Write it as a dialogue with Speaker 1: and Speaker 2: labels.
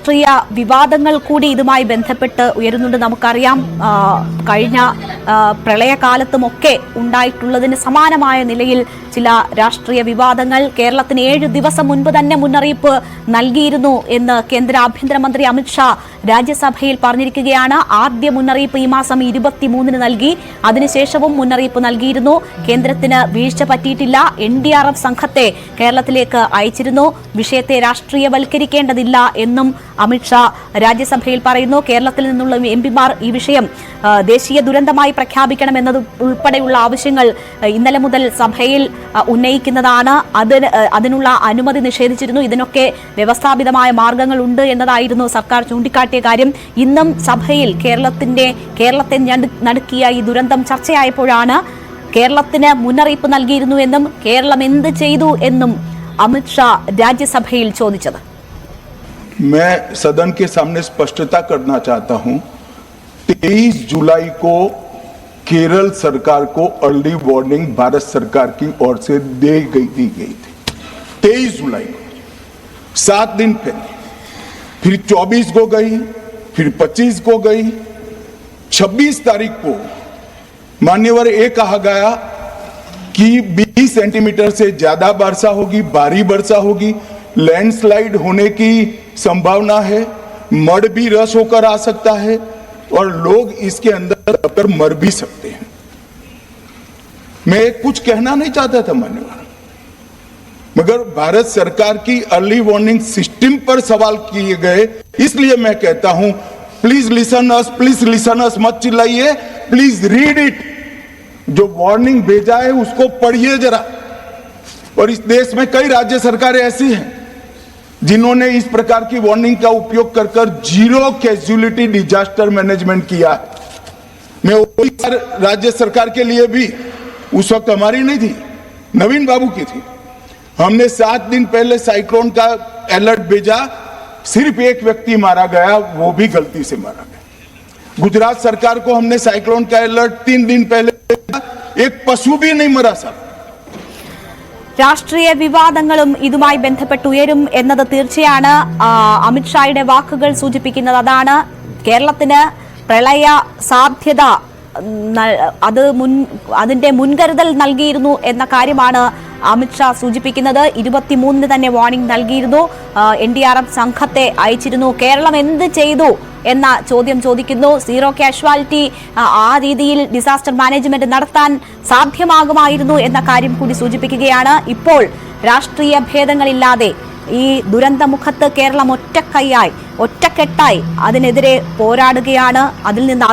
Speaker 1: രാഷ്ട്രീയ വിവാദങ്ങൾ കൂടി ഇതുമായി ബന്ധപ്പെട്ട് ഉയരുന്നുണ്ട്. നമുക്കറിയാം കഴിഞ്ഞ പ്രളയകാലത്തുമൊക്കെ ഉണ്ടായിട്ടുള്ളതിന് സമാനമായ നിലയിൽ ചില രാഷ്ട്രീയ വിവാദങ്ങൾ കേരളത്തിന് 7 ദിവസം മുൻപ് തന്നെ മുന്നറിയിപ്പ് നൽകിയിരുന്നു എന്ന് കേന്ദ്ര ആഭ്യന്തരമന്ത്രി അമിത്ഷാ രാജ്യസഭയിൽ പറഞ്ഞിരിക്കുകയാണ്. ആദ്യ മുന്നറിയിപ്പ് ഈ മാസം 23-ന് നൽകി. അതിനുശേഷവും മുന്നറിയിപ്പ് നൽകിയിരുന്നു. കേന്ദ്രത്തിന് വീഴ്ച പറ്റിയിട്ടില്ല. NDRF സംഘത്തെ കേരളത്തിലേക്ക് അയച്ചിരുന്നു. വിഷയത്തെ രാഷ്ട്രീയവൽക്കരിക്കേണ്ടതില്ല എന്നും അമിത്ഷാ രാജ്യസഭയിൽ പറയുന്നു. കേരളത്തിൽ നിന്നുള്ള MP-മാർ ഈ വിഷയം ദേശീയ ദുരന്തമായി പ്രഖ്യാപിക്കണമെന്നത് ഉൾപ്പെടെയുള്ള ആവശ്യങ്ങൾ ഇന്നലെ മുതൽ സഭയിൽ ഉന്നയിക്കുന്നതാണ്. അതിനുള്ള അനുമതി നിഷേധിച്ചിരുന്നു. ഇതിനൊക്കെ വ്യവസ്ഥാപിതമായ മാർഗങ്ങളുണ്ട് എന്നതായിരുന്നു സർക്കാർ ചൂണ്ടിക്കാട്ടിയ കാര്യം. ഇന്നും സഭയിൽ കേരളത്തെ നടുക്കിയ ഈ ദുരന്തം ചർച്ചയായപ്പോഴാണ് കേരളത്തിന് മുന്നറിയിപ്പ് നൽകിയിരുന്നു എന്നും കേരളം എന്ത് ചെയ്തു എന്നും അമിത്ഷാ राज्यसभയിൽ ചോദിച്ചത്.
Speaker 2: मैं सदन के सामने स्पष्टता करना चाहता हूं, 23 जुलाई को केरल सरकार को अर्ली वार्निंग भारत सरकार की ओर से दी गई थी. 23 जुलाई को 7 दिन पहले, फिर 24 को गई, फिर 25 को गई, 26 तारीख को मान्यवर ये कहा गया कि 20 सेंटीमीटर से ज्यादा वर्षा होगी, भारी वर्षा होगी, लैंडस्लाइड होने की संभावना है, मड भी रस होकर आ सकता है और लोग इसके अंदर अगर मर भी सकते हैं. मैं कुछ कहना नहीं चाहता था मान्यवर, मगर भारत सरकार की अर्ली वार्निंग सिस्टम पर सवाल किए गए, इसलिए मैं कहता हूं प्लीज लिसन अस, मत चिल्लाइए, प्लीज रीड इट. जो वार्निंग भेजा है उसको पढ़िए जरा. और इस देश में कई राज्य सरकारें ऐसी हैं जिन्होंने इस प्रकार की वार्निंग का उपयोग कर जीरो कैजुअलिटी डिजास्टर मैनेजमेंट किया है. मैं राज्य सरकार के लिए भी उस वक्त हमारी नहीं थी, नवीन बाबू की थी. हमने 7 दिन पहले साइक्लोन का अलर्ट भेजा, सिर्फ एक व्यक्ति मारा गया, वो भी गलती से मारा गया. गुजरात सरकार को हमने साइक्लोन का अलर्ट 3 दिन पहले, एक पशु भी नहीं मरा सर.
Speaker 1: രാഷ്ട്രീയ വിവാദങ്ങളും ഇതുമായി ബന്ധപ്പെട്ടുയരും എന്നത് തീർച്ചയാണ്. അമിത്ഷായുടെ വാക്കുകൾ സൂചിപ്പിക്കുന്നത് അതാണ്. കേരളത്തിന് പ്രളയ സാധ്യത അതിന്റെ മുൻകരുതൽ നൽകിയിരുന്നു എന്ന കാര്യമാണ് അമിത്ഷാ സൂചിപ്പിക്കുന്നത്. 23-ന് തന്നെ വാർണിംഗ് നൽകിയിരുന്നു. NDRF സംഘത്തെ അയച്ചിരുന്നു. കേരളം എന്ത് ചെയ്തു എന്ന ചോദ്യം ചോദിക്കുന്നു. സീറോ കാഷ്വാലിറ്റി ആ രീതിയിൽ ഡിസാസ്റ്റർ മാനേജ്മെന്റ് നടത്താൻ സാധ്യമാകുമായിരുന്നു എന്ന കാര്യം കൂടി സൂചിപ്പിക്കുകയാണ്. ഇപ്പോൾ രാഷ്ട്രീയ ഭേദങ്ങളില്ലാതെ ഈ ദുരന്തമുഖത്ത് കേരളം ഒറ്റക്കെട്ടായി അതിനെതിരെ പോരാടുകയാണ്. അതിൽ നിന്ന്